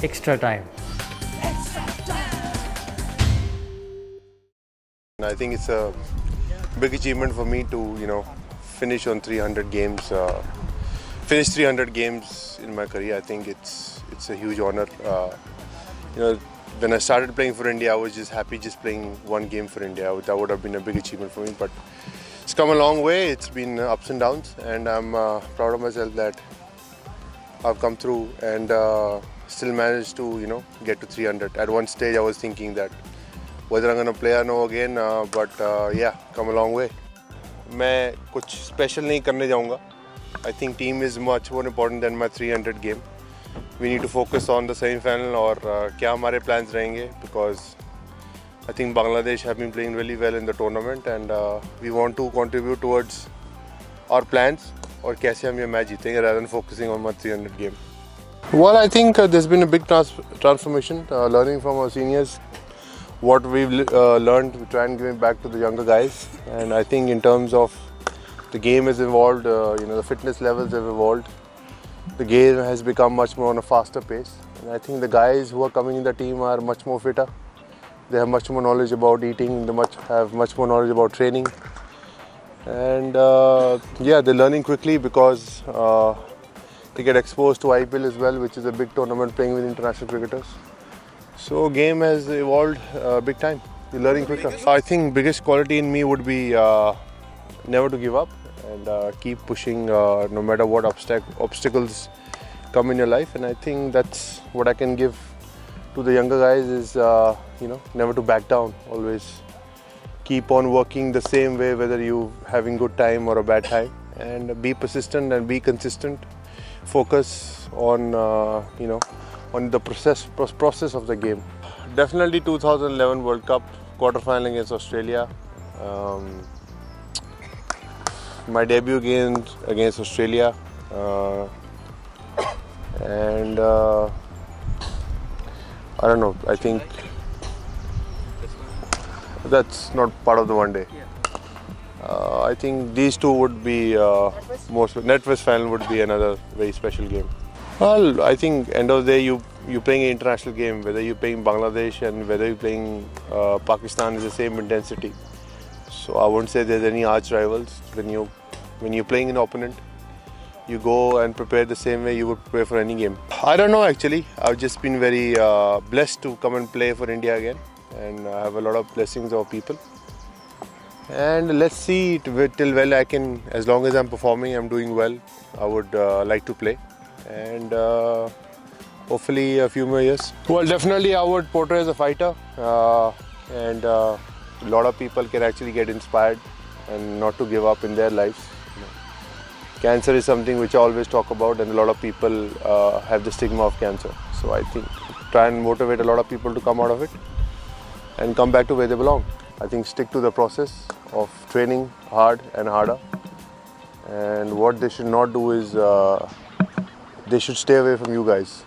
extra time. I think it's a big achievement for me to, finish on 300 games. Finish 300 games in my career. I think it's a huge honor. When I started playing for India, I was just happy just playing one game for India. That would have been a big achievement for me. But it's come a long way. It's been ups and downs, and I'm proud of myself that I've come through and still managed to, get to 300. At one stage, I was thinking that whether I'm going to play or no again, but yeah, come a long way. मैं कुछ special नहीं करने जाऊँगा. I think team is much more important than my 300 game. We need to focus on the semi-final और क्या हमारे plans रहेंगे, because I think Bangladesh have been playing really well in the tournament and we want to contribute towards our plans और कैसे हम ये match जीतेंगे rather than focusing on my 300 game. Well, I think there's been a big transformation, learning from our seniors. What we've learned, we try and give it back to the younger guys. And I think in terms of the game has evolved, the fitness levels have evolved. The game has become much more on a faster pace. And I think the guys who are coming in the team are much more fitter. They have much more knowledge about eating, they have much more knowledge about training. And yeah, they're learning quickly because they get exposed to IPL as well, which is a big tournament playing with international cricketers. So game has evolved big time. You're learning quicker. I think biggest quality in me would be never to give up and keep pushing no matter what obstacles come in your life. And I think that's what I can give to the younger guys is never to back down. Always keep on working the same way, whether you having good time or a bad time, and be persistent and be consistent. Focus on on the process of the game. Definitely 2011 World Cup quarter-final against Australia. My debut against Australia, and I don't know. I think that's not part of the one day. I think these two would be NetWest final would be another very special game. Well, I think end of the day you're playing an international game, whether you're playing Bangladesh and whether you're playing Pakistan is the same intensity. So I wouldn't say there's any arch rivals. When you're playing an opponent, you go and prepare the same way you would prepare for any game. I don't know actually. I've just been very blessed to come and play for India again, and I have a lot of blessings of people. And let's see till well I can, as long as I'm performing, I'm doing well. I would like to play. And hopefully a few more years. Well, definitely I would portray as a fighter, and a lot of people can actually get inspired and not to give up in their lives. Cancer is something which I always talk about, and a lot of people have the stigma of cancer. So I think try and motivate a lot of people to come out of it and come back to where they belong. I think stick to the process of training hard and harder, and what they should not do is they should stay away from you guys.